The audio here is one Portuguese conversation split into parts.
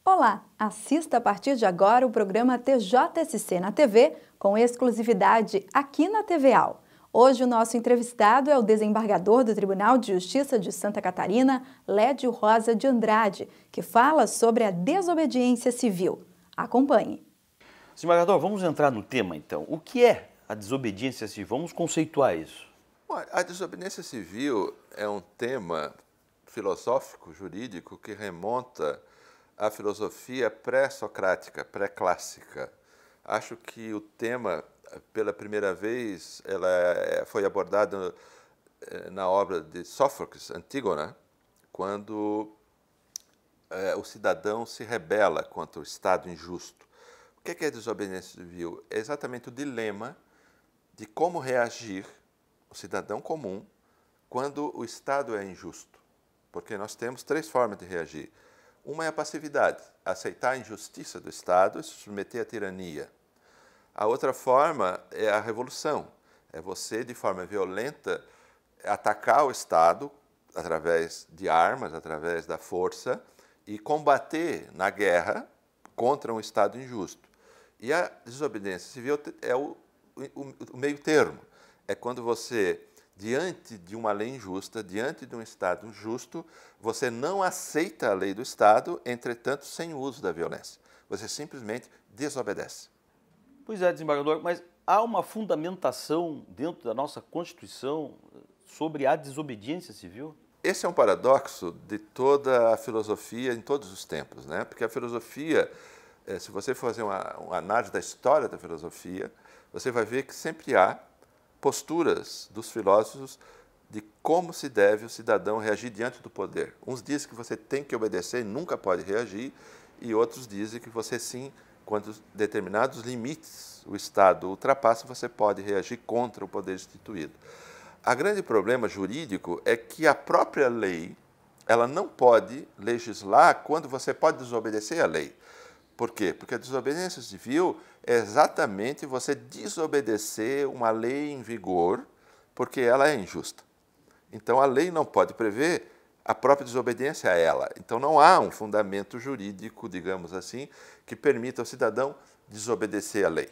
Olá, assista a partir de agora o programa TJSC na TV, com exclusividade aqui na TVAL. Hoje o nosso entrevistado é o desembargador do Tribunal de Justiça de Santa Catarina, Lédio Rosa de Andrade, que fala sobre a desobediência civil. Acompanhe. Desembargador, vamos entrar no tema então. O que é a desobediência civil? Vamos conceituar isso. Bom, a desobediência civil é um tema filosófico, jurídico, que remonta à filosofia pré-socrática, pré-clássica. Acho que o tema, pela primeira vez, foi abordado na obra de Sófocles, Antígona, quando o cidadão se rebela contra o Estado injusto. O que é desobediência civil? É exatamente o dilema de como reagir o cidadão comum quando o Estado é injusto. Porque nós temos três formas de reagir. Uma é a passividade, aceitar a injustiça do Estado e se submeter à tirania. A outra forma é a revolução, é você, de forma violenta, atacar o Estado através de armas, através da força, e combater na guerra contra um Estado injusto. E a desobediência civil é o meio termo. É quando você, diante de uma lei injusta, diante de um Estado injusto, você não aceita a lei do Estado, entretanto, sem o uso da violência. Você simplesmente desobedece. Pois é, desembargador, mas há uma fundamentação dentro da nossa Constituição sobre a desobediência civil? Esse é um paradoxo de toda a filosofia em todos os tempos, né? Porque a filosofia, se você for fazer uma análise da história da filosofia, você vai ver que sempre há posturas dos filósofos de como se deve o cidadão reagir diante do poder. Uns dizem que você tem que obedecer e nunca pode reagir, e outros dizem que você sim, quando determinados limites o Estado ultrapassa, você pode reagir contra o poder instituído. O grande problema jurídico é que a própria lei ela não pode legislar quando você pode desobedecer a lei. Por quê? Porque a desobediência civil é exatamente você desobedecer uma lei em vigor porque ela é injusta. Então, a lei não pode prever a própria desobediência a ela. Então, não há um fundamento jurídico, digamos assim, que permita ao cidadão desobedecer a lei.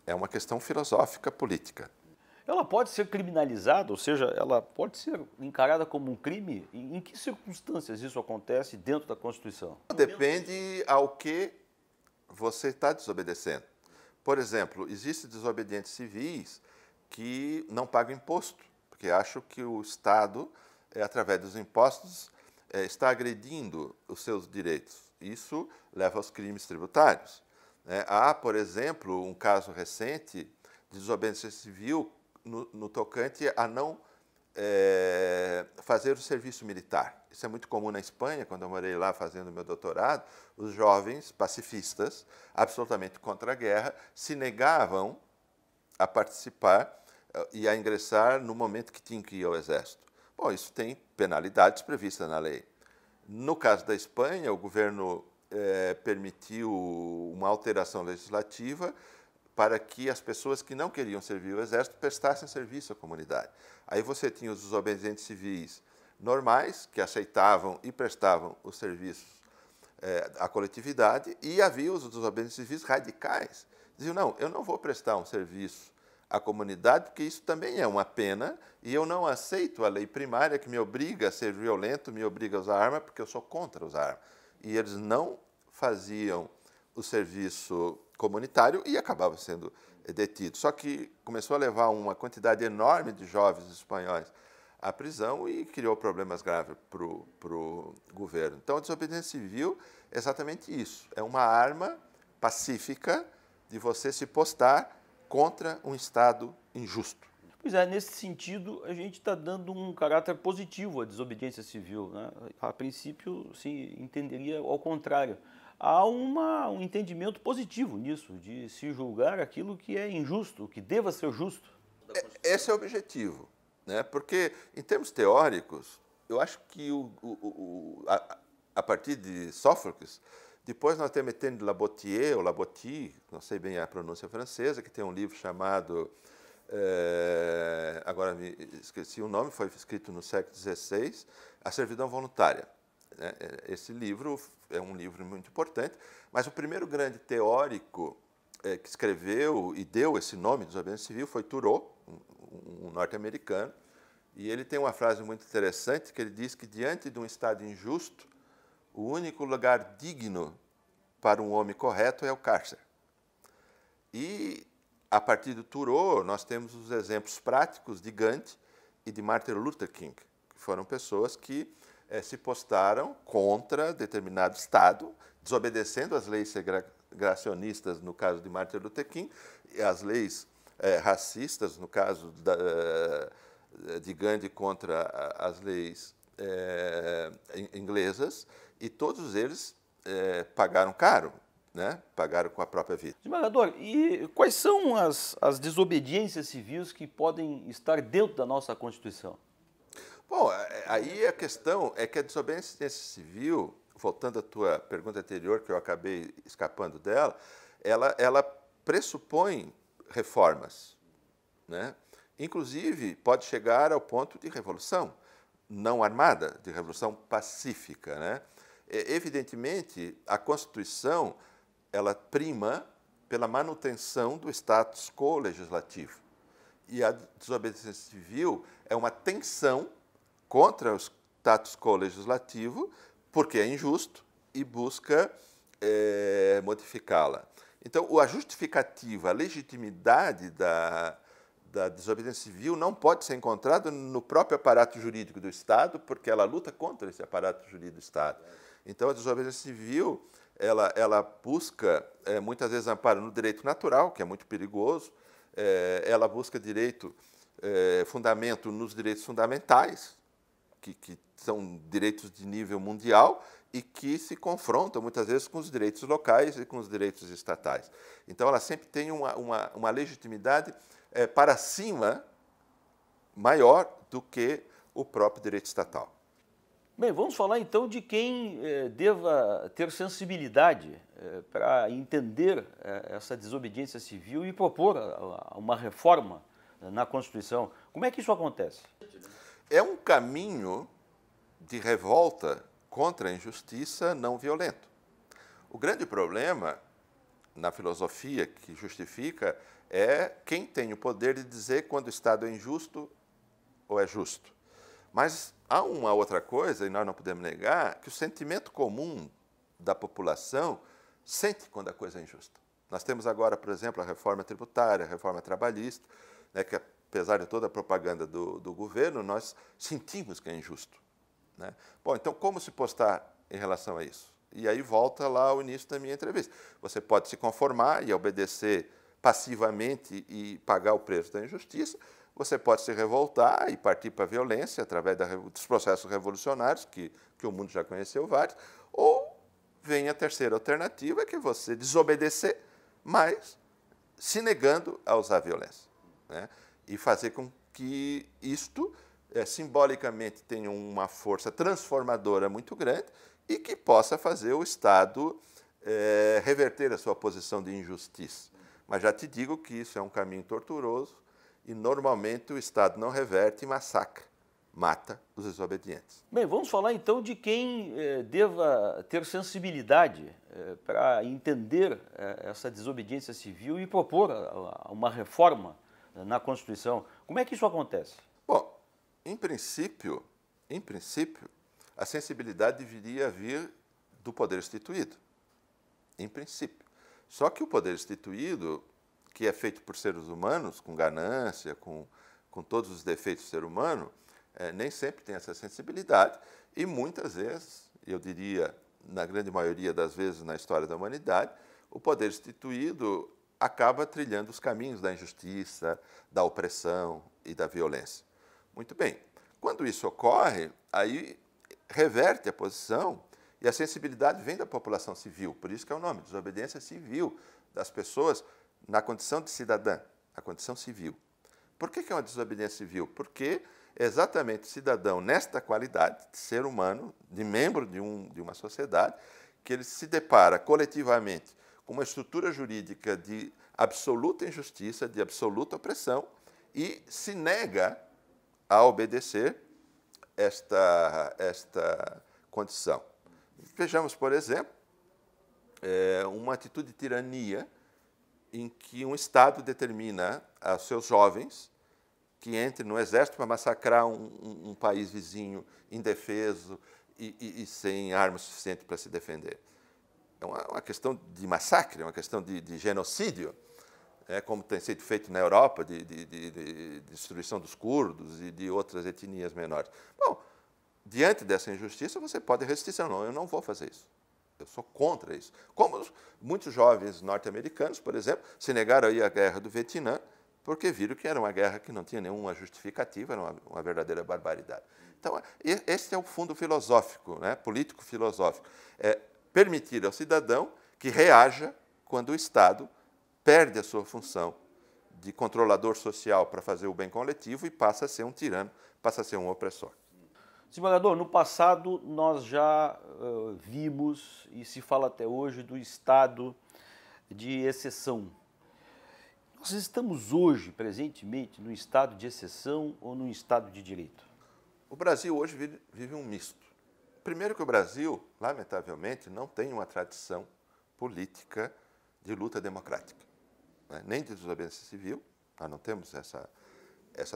É uma questão filosófica, política. Ela pode ser criminalizada, ou seja, ela pode ser encarada como um crime? Em que circunstâncias isso acontece dentro da Constituição? Depende ao que você está desobedecendo. Por exemplo, existem desobedientes civis que não pagam imposto, porque acham que o Estado, através dos impostos, está agredindo os seus direitos. Isso leva aos crimes tributários. Há, por exemplo, um caso recente de desobediência civil no tocante a não fazer o serviço militar. Isso é muito comum na Espanha, quando eu morei lá fazendo meu doutorado, os jovens pacifistas, absolutamente contra a guerra, se negavam a participar e a ingressar no momento que tinham que ir ao exército. Bom, isso tem penalidades previstas na lei. No caso da Espanha, o governo permitiu uma alteração legislativa para que as pessoas que não queriam servir o exército prestassem serviço à comunidade. Aí você tinha os desobedientes civis normais, que aceitavam e prestavam os serviços à coletividade, e havia os desobedientes civis radicais. Diziam, não, eu não vou prestar um serviço à comunidade, porque isso também é uma pena, e eu não aceito a lei primária que me obriga a ser violento, me obriga a usar arma, porque eu sou contra usar arma. E eles não faziam o serviço comunitário e acabava sendo detido. Só que começou a levar uma quantidade enorme de jovens espanhóis à prisão e criou problemas graves para o governo. Então, a desobediência civil é exatamente isso. É uma arma pacífica de você se postar contra um Estado injusto. Pois é, nesse sentido, a gente está dando um caráter positivo à desobediência civil, né? A princípio, se entenderia ao contrário. Há um entendimento positivo nisso, de se julgar aquilo que é injusto, que deva ser justo. Esse é o objetivo, né? Porque, em termos teóricos, eu acho que a partir de Sófocles, depois nós temos Etienne de Labotier, ou Labotie, não sei bem a pronúncia francesa, que tem um livro chamado, agora me esqueci o nome, foi escrito no século XVI, A Servidão Voluntária. Esse livro é um livro muito importante, mas o primeiro grande teórico que escreveu e deu esse nome, desobediência civil, foi Thoreau, um norte-americano, e ele tem uma frase muito interessante, que ele diz que diante de um Estado injusto, o único lugar digno para um homem correto é o cárcere. E, a partir do Thoreau, nós temos os exemplos práticos de Gandhi e de Martin Luther King, que foram pessoas que se postaram contra determinado Estado, desobedecendo as leis segregacionistas, no caso de Martin Luther King, e as leis racistas, no caso de Gandhi, contra as leis inglesas, e todos eles pagaram caro, né? Pagaram com a própria vida. Desembargador, e quais são as desobediências civis que podem estar dentro da nossa Constituição? Bom, aí a questão é que a desobediência civil, voltando à tua pergunta anterior, que eu acabei escapando dela, ela pressupõe reformas, né? Inclusive, pode chegar ao ponto de revolução não armada, de revolução pacífica, né? Evidentemente, a Constituição ela prima pela manutenção do status quo legislativo. E a desobediência civil é uma tensão contra o status quo legislativo, porque é injusto e busca modificá-la. Então, a justificativa, a legitimidade da desobediência civil não pode ser encontrada no próprio aparato jurídico do Estado, porque ela luta contra esse aparato jurídico do Estado. Então, a desobediência civil ela busca, muitas vezes, amparo no direito natural, que é muito perigoso, ela busca fundamento nos direitos fundamentais, que são direitos de nível mundial e que se confrontam, muitas vezes, com os direitos locais e com os direitos estatais. Então, ela sempre tem uma legitimidade para cima maior do que o próprio direito estatal. Bem, vamos falar então de quem deva ter sensibilidade para entender essa desobediência civil e propor uma reforma na Constituição. Como é que isso acontece? É um caminho de revolta contra a injustiça não violento. O grande problema na filosofia que justifica é quem tem o poder de dizer quando o Estado é injusto ou é justo. Mas há uma outra coisa, e nós não podemos negar, que o sentimento comum da população sente quando a coisa é injusta. Nós temos agora, por exemplo, a reforma tributária, a reforma trabalhista, né, que apesar de toda a propaganda do governo, nós sentimos que é injusto, né? Bom, então como se postar em relação a isso? E aí volta lá ao início da minha entrevista. Você pode se conformar e obedecer passivamente e pagar o preço da injustiça. Você pode se revoltar e partir para a violência através dos processos revolucionários, que o mundo já conheceu vários. Ou vem a terceira alternativa, que é você desobedecer, mas se negando a usar a violência, né? E fazer com que isto simbolicamente tenha uma força transformadora muito grande e que possa fazer o Estado reverter a sua posição de injustiça. Mas já te digo que isso é um caminho torturoso e, normalmente, o Estado não reverte e massacra, mata os desobedientes. Bem, vamos falar então de quem deva ter sensibilidade para entender essa desobediência civil e propor uma reforma na Constituição. Como é que isso acontece? Bom, em princípio, a sensibilidade deveria vir do poder instituído, em princípio. Só que o poder instituído, que é feito por seres humanos, com ganância, com todos os defeitos do ser humano, nem sempre tem essa sensibilidade e muitas vezes, eu diria, na grande maioria das vezes na história da humanidade, o poder instituído acaba trilhando os caminhos da injustiça, da opressão e da violência. Muito bem, quando isso ocorre, aí reverte a posição e a sensibilidade vem da população civil, por isso que é o nome, desobediência civil, das pessoas na condição de cidadã, a condição civil. Por que é uma desobediência civil? Porque exatamente o cidadão, nesta qualidade de ser humano, de membro de uma sociedade, que ele se depara coletivamente com uma estrutura jurídica de absoluta injustiça, de absoluta opressão, e se nega a obedecer esta condição. Vejamos, por exemplo, uma atitude de tirania em que um Estado determina aos seus jovens que entrem no exército para massacrar um país vizinho indefeso e sem armas suficientes para se defender. É uma questão de massacre, é uma questão de genocídio, como tem sido feito na Europa, de destruição dos curdos e de outras etnias menores. Bom, diante dessa injustiça, você pode restrição. Não, eu não vou fazer isso. Eu sou contra isso. Como muitos jovens norte-americanos, por exemplo, se negaram a ir à guerra do Vietnã porque viram que era uma guerra que não tinha nenhuma justificativa, era uma verdadeira barbaridade. Então, esse é o fundo filosófico, político-filosófico. É permitir ao cidadão que reaja quando o Estado perde a sua função de controlador social para fazer o bem coletivo e passa a ser um tirano, passa a ser um opressor. Desembargador, no passado nós já vimos, e se fala até hoje, do estado de exceção. Nós estamos hoje, presentemente, no estado de exceção ou no estado de direito? O Brasil hoje vive um misto. Primeiro que o Brasil, lamentavelmente, não tem uma tradição política de luta democrática, nem de desobediência civil, nós não temos essa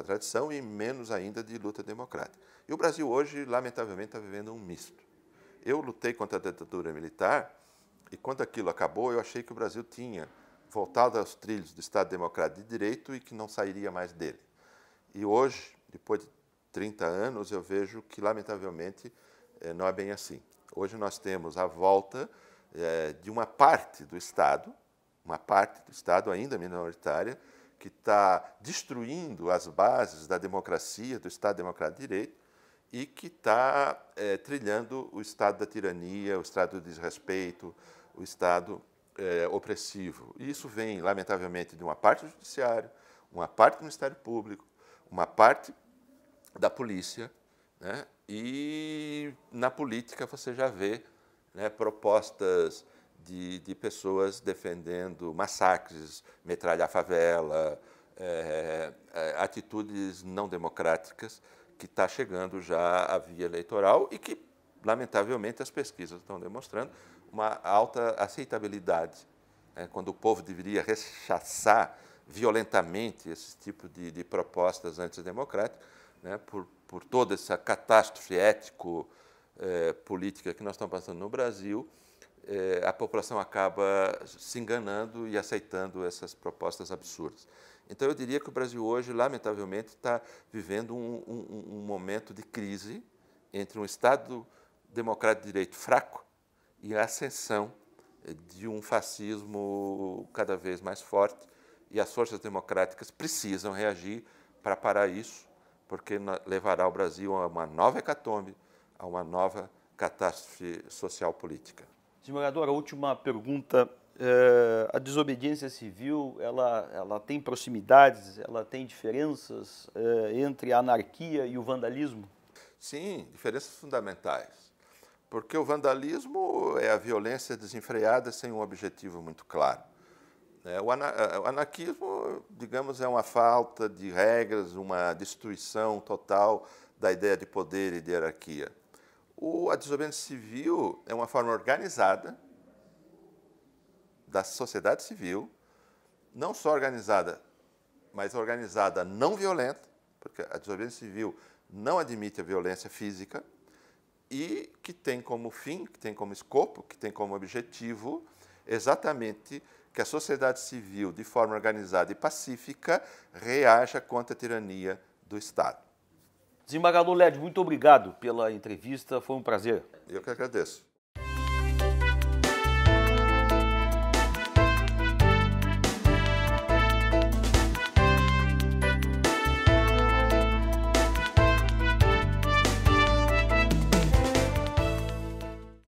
tradição, e menos ainda de luta democrática. E o Brasil hoje, lamentavelmente, está vivendo um misto. Eu lutei contra a ditadura militar e, quando aquilo acabou, eu achei que o Brasil tinha voltado aos trilhos do Estado Democrático de Direito e que não sairia mais dele. E hoje, depois de 30 anos, eu vejo que, lamentavelmente, não é bem assim. Hoje nós temos a volta de uma parte do Estado ainda minoritária, que está destruindo as bases da democracia, do Estado Democrático de Direito, e que está trilhando o Estado da tirania, o Estado do desrespeito, o Estado opressivo. E isso vem, lamentavelmente, de uma parte do Judiciário, uma parte do Ministério Público, uma parte da polícia, e na política você já vê propostas de pessoas defendendo massacres, metralhar favela, atitudes não democráticas que está chegando já à via eleitoral e que, lamentavelmente, as pesquisas estão demonstrando uma alta aceitabilidade, quando o povo deveria rechaçar violentamente esse tipo de propostas antidemocráticas, por toda essa catástrofe ético-política que nós estamos passando no Brasil. A população acaba se enganando e aceitando essas propostas absurdas. Então, eu diria que o Brasil hoje, lamentavelmente, está vivendo um momento de crise entre um Estado democrático de direito fraco e a ascensão de um fascismo cada vez mais forte. E as forças democráticas precisam reagir para parar isso, porque levará o Brasil a uma nova hecatombe, a uma nova catástrofe social-política. Desembargador, a última pergunta. A desobediência civil, ela tem proximidades, ela tem diferenças entre a anarquia e o vandalismo? Sim, diferenças fundamentais. Porque o vandalismo é a violência desenfreada sem um objetivo muito claro. O anarquismo, digamos, é uma falta de regras, uma destruição total da ideia de poder e de hierarquia. A desobediência civil é uma forma organizada da sociedade civil, não só organizada, mas organizada não violenta, porque a desobediência civil não admite a violência física, e que tem como fim, que tem como escopo, que tem como objetivo exatamente que a sociedade civil, de forma organizada e pacífica, reaja contra a tirania do Estado. Desembargador Led, muito obrigado pela entrevista, foi um prazer. Eu que agradeço.